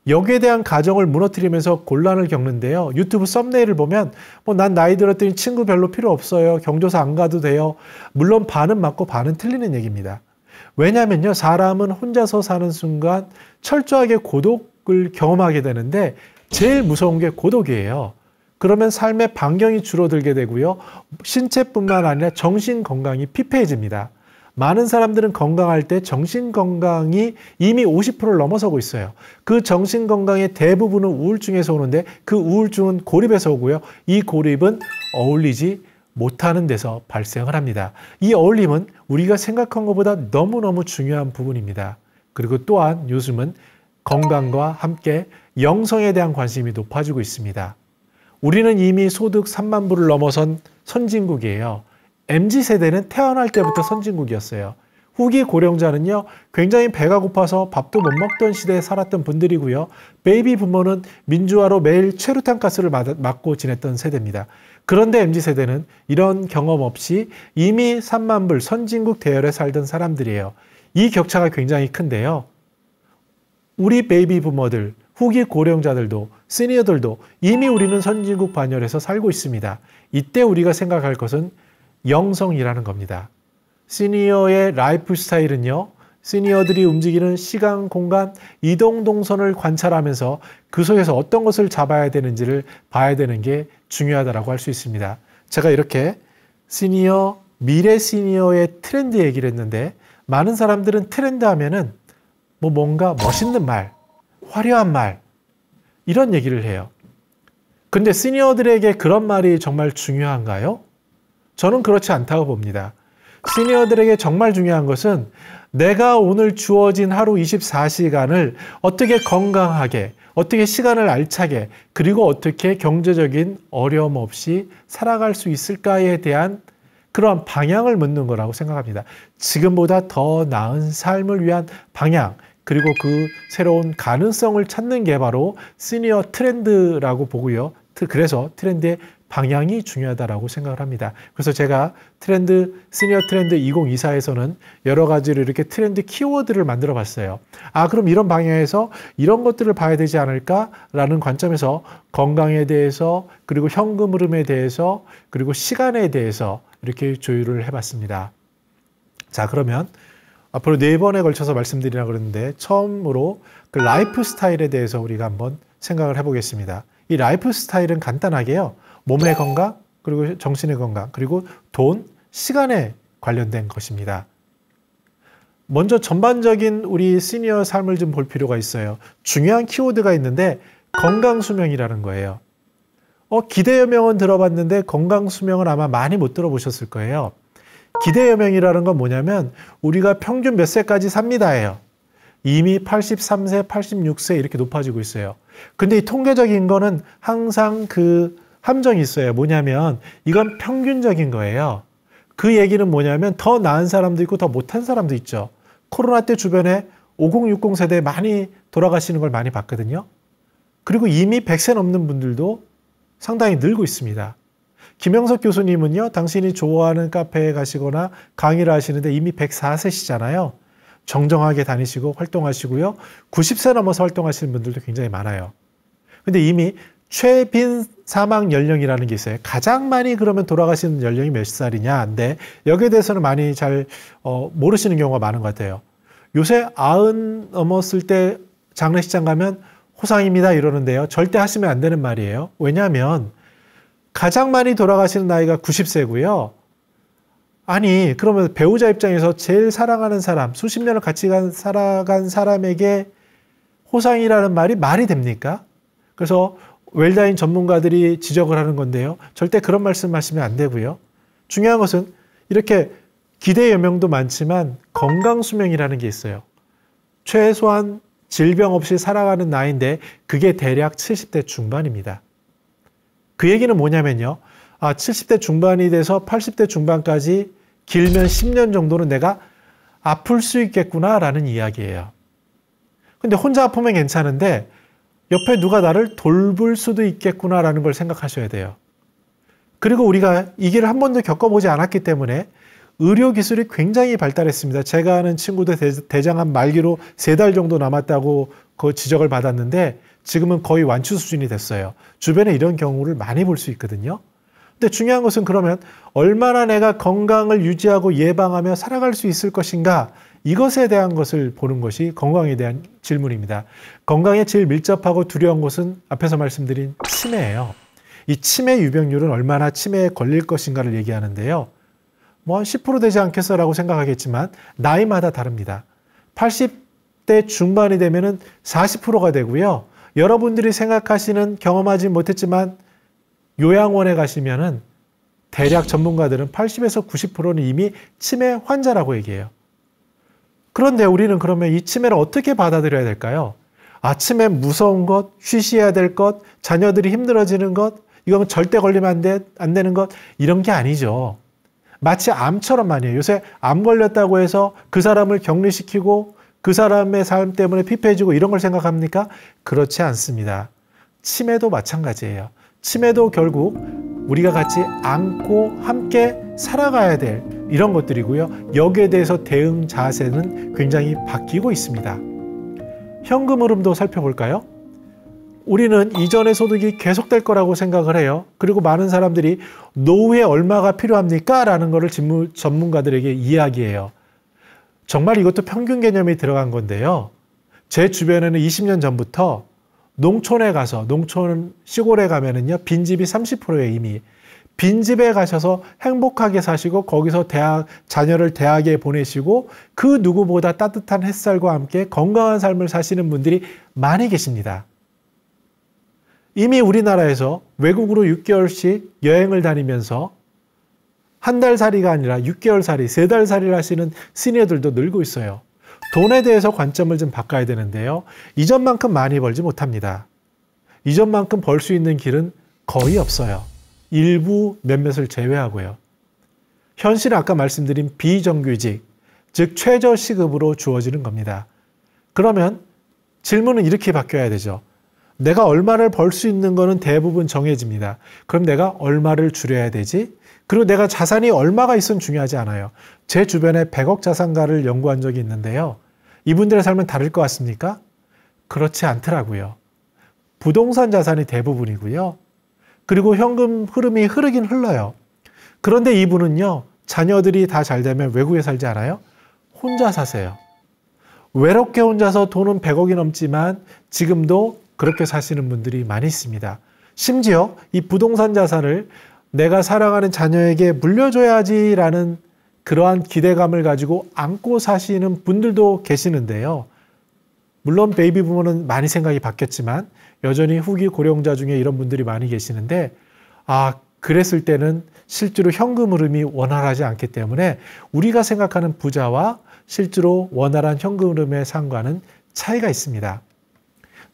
여기에 대한 가정을 무너뜨리면서 곤란을 겪는데요. 유튜브 썸네일을 보면 난 나이 들었더니 친구 별로 필요 없어요. 경조사 안 가도 돼요. 물론 반은 맞고 반은 틀리는 얘기입니다. 왜냐면요, 사람은 혼자서 사는 순간 철저하게 고독을 경험하게 되는데 제일 무서운 게 고독이에요. 그러면 삶의 반경이 줄어들게 되고요. 신체뿐만 아니라 정신 건강이 피폐해집니다. 많은 사람들은 건강할 때 정신 건강이 이미 50%를 넘어서고 있어요. 그 정신 건강의 대부분은 우울증에서 오는데 그 우울증은 고립에서 오고요. 이 고립은 어울리지 못하는 데서 발생을 합니다. 이 어울림은 우리가 생각한 것보다 너무너무 중요한 부분입니다. 그리고 또한 요즘은 건강과 함께 영성에 대한 관심이 높아지고 있습니다. 우리는 이미 소득 3만 불을 넘어선 선진국이에요. MZ세대는 태어날 때부터 선진국이었어요. 후기 고령자는요, 굉장히 배가 고파서 밥도 못 먹던 시대에 살았던 분들이고요. 베이비 부모는 민주화로 매일 최루탄 가스를 맞고 지냈던 세대입니다. 그런데 MZ세대는 이런 경험 없이 이미 3만 불 선진국 대열에 살던 사람들이에요. 이 격차가 굉장히 큰데요. 우리 베이비 부모들, 후기 고령자들도, 시니어들도 이미 우리는 선진국 반열에서 살고 있습니다. 이때 우리가 생각할 것은 영성이라는 겁니다. 시니어의 라이프 스타일은요, 시니어들이 움직이는 시간, 공간, 이동 동선을 관찰하면서 그 속에서 어떤 것을 잡아야 되는지를 봐야 되는 게 중요하다고 할 수 있습니다. 제가 이렇게 시니어, 미래 시니어의 트렌드 얘기를 했는데 많은 사람들은 트렌드 하면은 뭔가 멋있는 말, 화려한 말 이런 얘기를 해요. 근데 시니어들에게 그런 말이 정말 중요한가요? 저는 그렇지 않다고 봅니다. 시니어들에게 정말 중요한 것은 내가 오늘 주어진 하루 24시간을 어떻게 건강하게, 어떻게 시간을 알차게, 그리고 어떻게 경제적인 어려움 없이 살아갈 수 있을까에 대한 그러한 방향을 묻는 거라고 생각합니다. 지금보다 더 나은 삶을 위한 방향, 그리고 그 새로운 가능성을 찾는 게 바로 시니어 트렌드라고 보고요. 그래서 트렌드의 방향이 중요하다고 생각을 합니다. 그래서 제가 시니어 트렌드 2024에서는 여러 가지로 이렇게 트렌드 키워드를 만들어 봤어요. 그럼 이런 방향에서 이런 것들을 봐야 되지 않을까라는 관점에서 건강에 대해서, 그리고 현금 흐름에 대해서, 그리고 시간에 대해서 이렇게 조율을 해봤습니다. 자, 그러면 앞으로 4번에 걸쳐서 말씀드리려고 그러는데 처음으로 그 라이프 스타일에 대해서 우리가 한번 생각을 해보겠습니다. 이 라이프 스타일은 간단하게요. 몸의 건강, 그리고 정신의 건강, 그리고 돈, 시간에 관련된 것입니다. 먼저 전반적인 우리 시니어 삶을 좀 볼 필요가 있어요. 중요한 키워드가 있는데 건강수명이라는 거예요. 기대여명은 들어봤는데 건강수명은 아마 많이 못 들어보셨을 거예요. 기대여명이라는 건 뭐냐면 우리가 평균 몇 세까지 삽니다예요. 이미 83세, 86세 이렇게 높아지고 있어요. 근데 이 통계적인 거는 항상 그 함정이 있어요. 뭐냐면 이건 평균적인 거예요. 그 얘기는 뭐냐면 더 나은 사람도 있고 더 못한 사람도 있죠. 코로나 때 주변에 50, 60 세대 많이 돌아가시는 걸 많이 봤거든요. 그리고 이미 100세 넘는 분들도 상당히 늘고 있습니다. 김영석 교수님은요, 당신이 좋아하는 카페에 가시거나 강의를 하시는데 이미 104세시잖아요. 정정하게 다니시고 활동하시고요. 90세 넘어서 활동하시는 분들도 굉장히 많아요. 근데 이미 최빈 사망 연령이라는 게 있어요. 가장 많이 그러면 돌아가시는 연령이 몇 살이냐인데 여기에 대해서는 많이 잘 모르시는 경우가 많은 것 같아요. 요새 90 넘었을 때 장례식장 가면 호상입니다 이러는데요. 절대 하시면 안 되는 말이에요. 왜냐하면 가장 많이 돌아가시는 나이가 90세고요. 아니 그러면 배우자 입장에서 제일 사랑하는 사람, 수십 년을 같이 살아간 사람에게 호상이라는 말이 됩니까? 그래서 웰다인 전문가들이 지적을 하는 건데요. 절대 그런 말씀 하시면 안 되고요. 중요한 것은 이렇게 기대 연명도 많지만 건강수명이라는 게 있어요. 최소한 질병 없이 살아가는 나이인데 그게 대략 70대 중반입니다. 그 얘기는 뭐냐면요. 70대 중반이 돼서 80대 중반까지 길면 10년 정도는 내가 아플 수 있겠구나라는 이야기예요. 근데 혼자 아프면 괜찮은데 옆에 누가 나를 돌볼 수도 있겠구나라는 걸 생각하셔야 돼요. 그리고 우리가 이 길을 한 번도 겪어보지 않았기 때문에 의료기술이 굉장히 발달했습니다. 제가 아는 친구도 대장암 말기로 3달 정도 남았다고 그 지적을 받았는데 지금은 거의 완치 수준이 됐어요. 주변에 이런 경우를 많이 볼 수 있거든요. 근데 중요한 것은 그러면 얼마나 내가 건강을 유지하고 예방하며 살아갈 수 있을 것인가, 이것에 대한 것을 보는 것이 건강에 대한 질문입니다. 건강에 제일 밀접하고 두려운 것은 앞에서 말씀드린 치매예요. 이 치매 유병률은 얼마나 치매에 걸릴 것인가를 얘기하는데요. 뭐 한 10% 되지 않겠어라고 생각하겠지만 나이마다 다릅니다. 80대 중반이 되면은 40%가 되고요. 여러분들이 생각하시는 경험하지 못했지만 요양원에 가시면은 대략 전문가들은 80에서 90%는 이미 치매 환자라고 얘기해요. 그런데 우리는 그러면 이 치매를 어떻게 받아들여야 될까요? 치매 무서운 것, 쉬쉬해야 될 것, 자녀들이 힘들어지는 것, 이건 절대 걸리면 안 되는 것, 이런 게 아니죠. 마치 암처럼 말이에요. 요새 암 걸렸다고 해서 그 사람을 격리시키고 그 사람의 삶 때문에 피폐해지고 이런 걸 생각합니까? 그렇지 않습니다. 치매도 마찬가지예요. 치매도 결국 우리가 같이 안고 함께 살아가야 될 이런 것들이고요. 여기에 대해서 대응 자세는 굉장히 바뀌고 있습니다. 현금 흐름도 살펴볼까요? 우리는 이전의 소득이 계속될 거라고 생각을 해요. 그리고 많은 사람들이 노후에 얼마가 필요합니까? 라는 거를 전문가들에게 이야기해요. 정말 이것도 평균 개념이 들어간 건데요. 제 주변에는 20년 전부터 농촌에 가서, 농촌 시골에 가면은요, 빈집이 30%예요, 이미. 빈집에 가셔서 행복하게 사시고, 거기서 자녀를 대학에 보내시고, 그 누구보다 따뜻한 햇살과 함께 건강한 삶을 사시는 분들이 많이 계십니다. 이미 우리나라에서 외국으로 6개월씩 여행을 다니면서 한 달 살이가 아니라 6개월 살이, 3달 살이를 하시는 시니어들도 늘고 있어요. 돈에 대해서 관점을 좀 바꿔야 되는데요. 이전만큼 많이 벌지 못합니다. 이전만큼 벌 수 있는 길은 거의 없어요. 일부 몇몇을 제외하고요. 현실은 아까 말씀드린 비정규직, 즉 최저시급으로 주어지는 겁니다. 그러면 질문은 이렇게 바뀌어야 되죠. 내가 얼마를 벌 수 있는 거는 대부분 정해집니다. 그럼 내가 얼마를 줄여야 되지? 그리고 내가 자산이 얼마가 있으면 중요하지 않아요. 제 주변에 100억 자산가를 연구한 적이 있는데요. 이분들의 삶은 다를 것 같습니까? 그렇지 않더라고요. 부동산 자산이 대부분이고요. 그리고 현금 흐름이 흐르긴 흘러요. 그런데 이분은요, 자녀들이 다 잘 되면 외국에 살지 않아요? 혼자 사세요. 외롭게 혼자서 돈은 100억이 넘지만 지금도 그렇게 사시는 분들이 많이 있습니다. 심지어 이 부동산 자산을 내가 사랑하는 자녀에게 물려줘야지라는 그러한 기대감을 가지고 안고 사시는 분들도 계시는데요. 물론 베이비 부모는 많이 생각이 바뀌었지만 여전히 후기 고령자 중에 이런 분들이 많이 계시는데 그랬을 때는 실제로 현금 흐름이 원활하지 않기 때문에 우리가 생각하는 부자와 실제로 원활한 현금 흐름의 상관은 차이가 있습니다.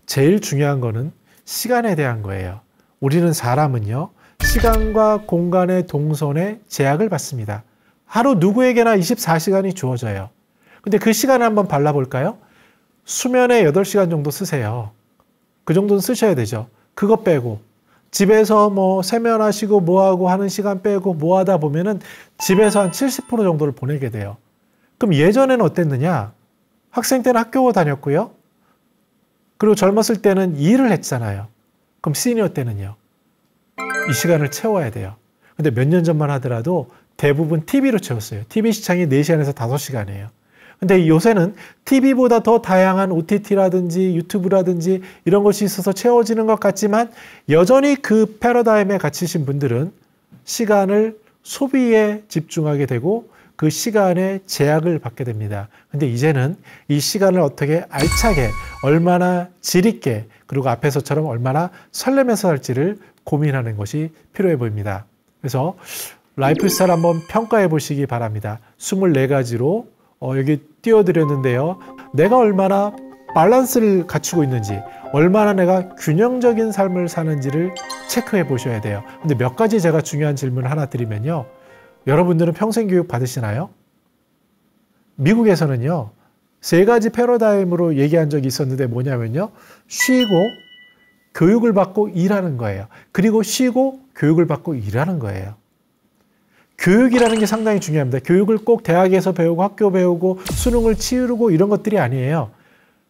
제일 중요한 거는 시간에 대한 거예요. 우리는 사람은요, 시간과 공간의 동선에 제약을 받습니다. 하루 누구에게나 24시간이 주어져요. 근데 그 시간을 한번 발라볼까요? 수면에 8시간 정도 쓰세요. 그 정도는 쓰셔야 되죠. 그거 빼고 집에서 뭐 세면하시고 뭐하고 하는 시간 빼고 뭐하다 보면은 집에서 한 70% 정도를 보내게 돼요. 그럼 예전에는 어땠느냐? 학생 때는 학교 다녔고요. 그리고 젊었을 때는 일을 했잖아요. 그럼 시니어 때는요. 이 시간을 채워야 돼요. 근데 몇 년 전만 하더라도 대부분 TV로 채웠어요. TV 시청이 4시간에서 5시간이에요. 근데 요새는 TV보다 더 다양한 OTT라든지 유튜브라든지 이런 것이 있어서 채워지는 것 같지만 여전히 그 패러다임에 갇히신 분들은 시간을 소비에 집중하게 되고 그 시간에 제약을 받게 됩니다. 근데 이제는 이 시간을 어떻게 알차게, 얼마나 질있게, 그리고 앞에서처럼 얼마나 설레면서 살지를 고민하는 것이 필요해 보입니다. 그래서 라이프 스타일 한번 평가해 보시기 바랍니다. 24가지로 여기 띄워드렸는데요. 내가 얼마나 밸런스를 갖추고 있는지, 얼마나 내가 균형적인 삶을 사는지를 체크해 보셔야 돼요. 근데 몇 가지 제가 중요한 질문을 하나 드리면요. 여러분들은 평생교육 받으시나요? 미국에서는요. 3가지 패러다임으로 얘기한 적이 있었는데 뭐냐면요. 쉬고 교육을 받고 일하는 거예요. 그리고 쉬고 교육을 받고 일하는 거예요. 교육이라는 게 상당히 중요합니다. 교육을 꼭 대학에서 배우고 학교 배우고 수능을 치르고 이런 것들이 아니에요.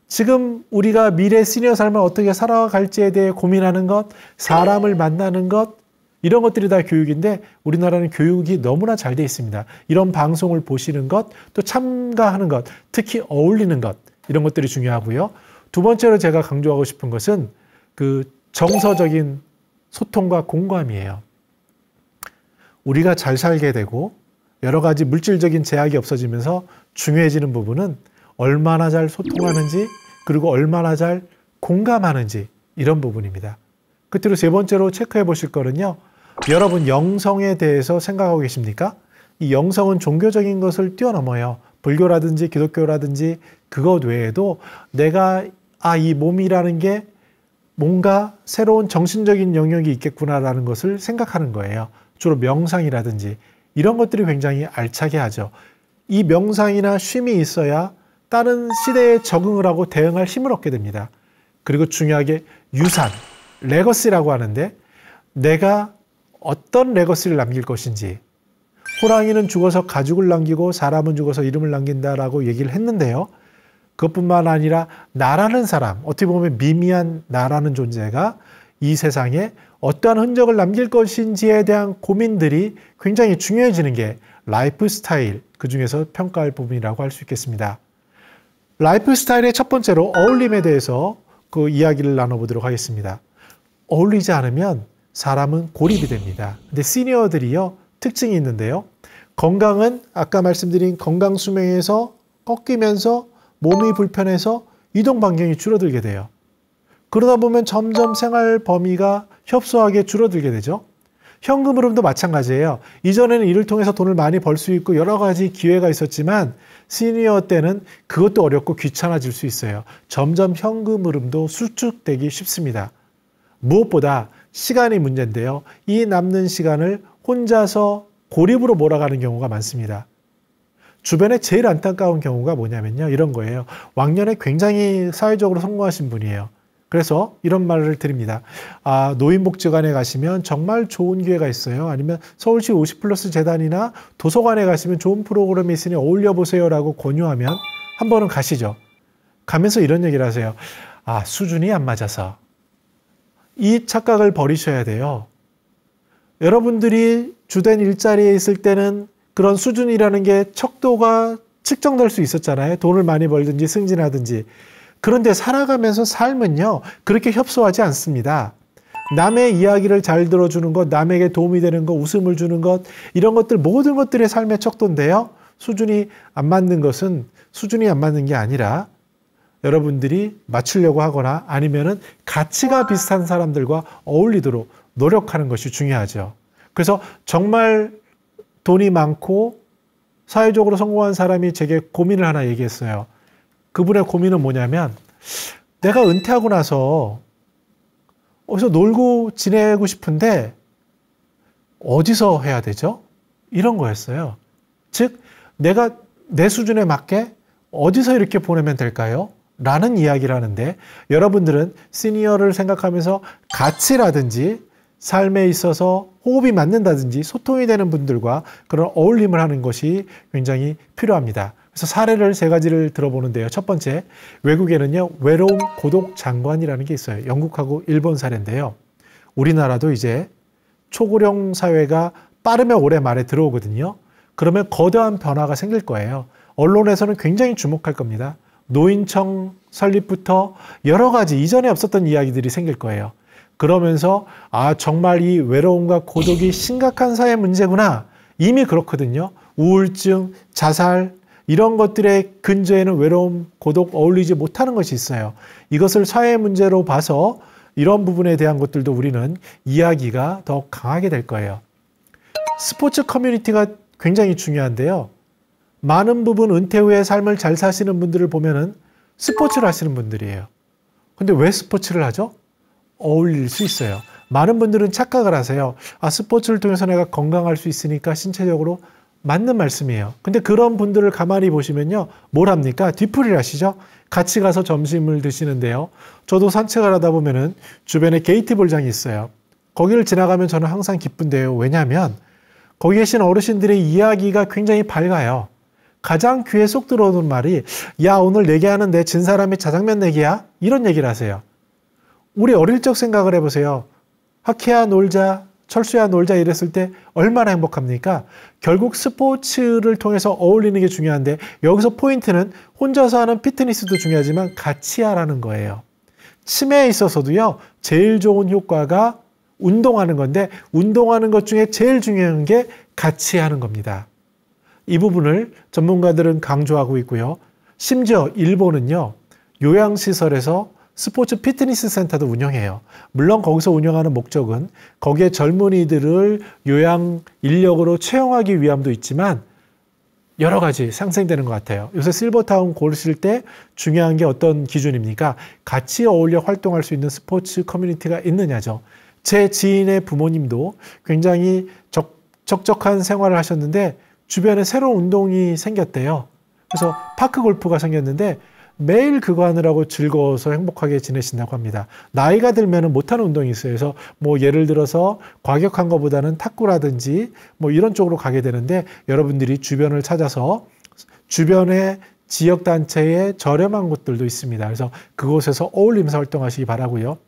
지금 우리가 미래 시니어 삶을 어떻게 살아갈지에 대해 고민하는 것, 사람을 만나는 것, 이런 것들이 다 교육인데 우리나라는 교육이 너무나 잘 돼 있습니다. 이런 방송을 보시는 것, 또 참가하는 것, 특히 어울리는 것, 이런 것들이 중요하고요. 두 번째로 제가 강조하고 싶은 것은 그 정서적인 소통과 공감이에요. 우리가 잘 살게 되고 여러 가지 물질적인 제약이 없어지면서 중요해지는 부분은 얼마나 잘 소통하는지 그리고 얼마나 잘 공감하는지 이런 부분입니다. 끝으로 3번째로 체크해 보실 거는요. 여러분 영성에 대해서 생각하고 계십니까? 이 영성은 종교적인 것을 뛰어넘어요. 불교라든지 기독교라든지 그것 외에도 내가 이 몸이라는 게 뭔가 새로운 정신적인 영역이 있겠구나라는 것을 생각하는 거예요. 주로 명상이라든지 이런 것들이 굉장히 알차게 하죠. 이 명상이나 쉼이 있어야 다른 시대에 적응을 하고 대응할 힘을 얻게 됩니다. 그리고 중요하게 유산, 레거시라고 하는데 내가 어떤 레거시를 남길 것인지 호랑이는 죽어서 가죽을 남기고 사람은 죽어서 이름을 남긴다라고 얘기를 했는데요. 그것뿐만 아니라 나라는 사람, 어떻게 보면 미미한 나라는 존재가 이 세상에 어떠한 흔적을 남길 것인지에 대한 고민들이 굉장히 중요해지는 게 라이프 스타일, 그중에서 평가할 부분이라고 할 수 있겠습니다. 라이프 스타일의 첫 번째로 어울림에 대해서 그 이야기를 나눠보도록 하겠습니다. 어울리지 않으면 사람은 고립이 됩니다. 근데 시니어들이요, 특징이 있는데요. 건강은 아까 말씀드린 건강 수명에서 꺾이면서 몸이 불편해서 이동 반경이 줄어들게 돼요. 그러다 보면 점점 생활 범위가 협소하게 줄어들게 되죠. 현금 흐름도 마찬가지예요. 이전에는 이를 통해서 돈을 많이 벌 수 있고 여러 가지 기회가 있었지만 시니어 때는 그것도 어렵고 귀찮아질 수 있어요. 점점 현금 흐름도 수축되기 쉽습니다. 무엇보다 시간이 문제인데요. 이 남는 시간을 혼자서 고립으로 몰아가는 경우가 많습니다. 주변에 제일 안타까운 경우가 뭐냐면요. 이런 거예요. 왕년에 굉장히 사회적으로 성공하신 분이에요. 그래서 이런 말을 드립니다. 노인복지관에 가시면 정말 좋은 기회가 있어요. 아니면 서울시 50플러스 재단이나 도서관에 가시면 좋은 프로그램이 있으니 어울려 보세요라고 권유하면 한 번은 가시죠. 가면서 이런 얘기를 하세요. 수준이 안 맞아서. 이 착각을 버리셔야 돼요. 여러분들이 주된 일자리에 있을 때는 그런 수준이라는 게 척도가 측정될 수 있었잖아요. 돈을 많이 벌든지 승진하든지. 그런데 살아가면서 삶은요, 그렇게 협소하지 않습니다. 남의 이야기를 잘 들어주는 것, 남에게 도움이 되는 것, 웃음을 주는 것, 이런 것들 모든 것들의 삶의 척도인데요. 수준이 안 맞는 것은 수준이 안 맞는 게 아니라 여러분들이 맞추려고 하거나 아니면은 가치가 비슷한 사람들과 어울리도록 노력하는 것이 중요하죠. 그래서 정말 돈이 많고 사회적으로 성공한 사람이 제게 고민을 하나 얘기했어요. 그분의 고민은 뭐냐면 내가 은퇴하고 나서 어디서 놀고 지내고 싶은데 어디서 해야 되죠? 이런 거였어요. 즉 내가 내 수준에 맞게 어디서 이렇게 보내면 될까요? 라는 이야기를 하는데 여러분들은 시니어를 생각하면서 가치라든지 삶에 있어서 호흡이 맞는다든지 소통이 되는 분들과 그런 어울림을 하는 것이 굉장히 필요합니다. 그래서 사례를 3가지를 들어보는데요. 첫 번째, 외국에는요, 외로움 고독 장관이라는 게 있어요. 영국하고 일본 사례인데요. 우리나라도 이제 초고령 사회가 빠르면 올해 말에 들어오거든요. 그러면 거대한 변화가 생길 거예요. 언론에서는 굉장히 주목할 겁니다. 노인청 설립부터 여러 가지 이전에 없었던 이야기들이 생길 거예요. 그러면서 아, 정말 이 외로움과 고독이 심각한 사회 문제구나. 이미 그렇거든요. 우울증, 자살 이런 것들의 근저에는 외로움, 고독 어울리지 못하는 것이 있어요. 이것을 사회 문제로 봐서 이런 부분에 대한 것들도 우리는 이야기가 더 강하게 될 거예요. 스포츠 커뮤니티가 굉장히 중요한데요. 많은 부분 은퇴 후에 삶을 잘 사시는 분들을 보면은 스포츠를 하시는 분들이에요. 근데 왜 스포츠를 하죠? 어울릴 수 있어요. 많은 분들은 착각을 하세요. 아, 스포츠를 통해서 내가 건강할 수 있으니까 신체적으로 맞는 말씀이에요. 근데 그런 분들을 가만히 보시면요. 뭘 합니까? 뒤풀이를 하시죠? 같이 가서 점심을 드시는데요. 저도 산책을 하다 보면은 주변에 게이트볼장이 있어요. 거기를 지나가면 저는 항상 기쁜데요. 왜냐하면 거기 계신 어르신들의 이야기가 굉장히 밝아요. 가장 귀에 쏙 들어오는 말이 야, 오늘 내기하는데 진 사람이 자장면 내기야? 이런 얘기를 하세요. 우리 어릴 적 생각을 해보세요. 하키야 놀자, 철수야 놀자 이랬을 때 얼마나 행복합니까? 결국 스포츠를 통해서 어울리는 게 중요한데 여기서 포인트는 혼자서 하는 피트니스도 중요하지만 같이 하라는 거예요. 치매에 있어서도요. 제일 좋은 효과가 운동하는 건데 운동하는 것 중에 제일 중요한 게 같이 하는 겁니다. 이 부분을 전문가들은 강조하고 있고요. 심지어 일본은요. 요양시설에서 스포츠 피트니스 센터도 운영해요. 물론 거기서 운영하는 목적은 거기에 젊은이들을 요양 인력으로 채용하기 위함도 있지만 여러 가지 상생되는 것 같아요. 요새 실버타운 고르실 때 중요한 게 어떤 기준입니까? 같이 어울려 활동할 수 있는 스포츠 커뮤니티가 있느냐죠. 제 지인의 부모님도 굉장히 적적한 생활을 하셨는데 주변에 새로운 운동이 생겼대요. 그래서 파크 골프가 생겼는데 매일 그거 하느라고 즐거워서 행복하게 지내신다고 합니다. 나이가 들면 못하는 운동이 있어요. 그래서 뭐 예를 들어서 과격한 것보다는 탁구라든지 뭐 이런 쪽으로 가게 되는데 여러분들이 주변을 찾아서 주변의 지역단체에 저렴한 곳들도 있습니다. 그래서 그곳에서 어울리면서 활동하시기 바라고요.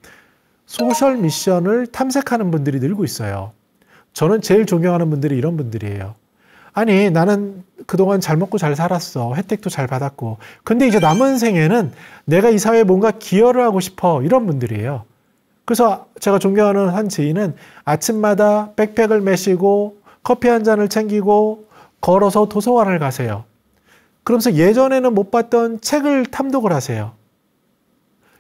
소셜 미션을 탐색하는 분들이 늘고 있어요. 저는 제일 존경하는 분들이 이런 분들이에요. 아니, 나는 그동안 잘 먹고 잘 살았어. 혜택도 잘 받았고. 근데 이제 남은 생에는 내가 이 사회에 뭔가 기여를 하고 싶어. 이런 분들이에요. 그래서 제가 존경하는 한 지인은 아침마다 백팩을 메시고 커피 한 잔을 챙기고 걸어서 도서관을 가세요. 그러면서 예전에는 못 봤던 책을 탐독을 하세요.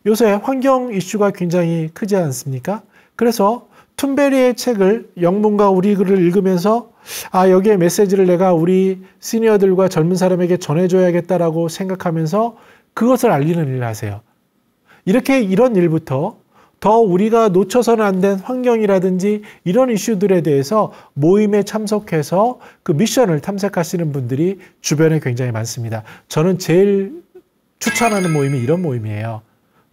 요새 환경 이슈가 굉장히 크지 않습니까? 그래서 툰베리의 책을 영문과 우리 글을 읽으면서 아, 여기에 메시지를 내가 우리 시니어들과 젊은 사람에게 전해줘야겠다라고 생각하면서 그것을 알리는 일을 하세요. 이렇게 이런 일부터 더 우리가 놓쳐서는 안 된 환경이라든지 이런 이슈들에 대해서 모임에 참석해서 그 미션을 탐색하시는 분들이 주변에 굉장히 많습니다. 저는 제일 추천하는 모임이 이런 모임이에요.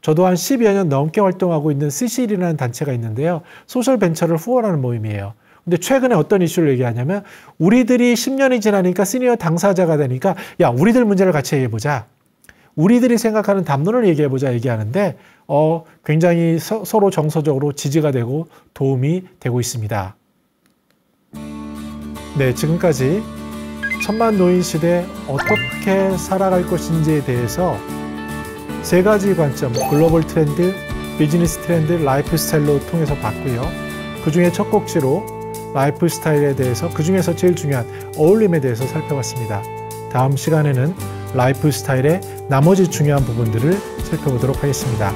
저도 한 10여 년 넘게 활동하고 있는 CCL이라는 단체가 있는데요. 소셜 벤처를 후원하는 모임이에요. 근데 최근에 어떤 이슈를 얘기하냐면 우리들이 10년이 지나니까 시니어 당사자가 되니까 야, 우리들 문제를 같이 얘기해보자. 우리들이 생각하는 담론을 얘기해보자 얘기하는데 굉장히 서로 정서적으로 지지가 되고 도움이 되고 있습니다. 네, 지금까지 천만 노인 시대 어떻게 살아갈 것인지에 대해서 3가지 관점, 글로벌 트렌드, 비즈니스 트렌드, 라이프 스타일로 통해서 봤고요. 그 중에 첫 곡지로 라이프 스타일에 대해서 그 중에서 제일 중요한 어울림에 대해서 살펴봤습니다. 다음 시간에는 라이프 스타일의 나머지 중요한 부분들을 살펴보도록 하겠습니다.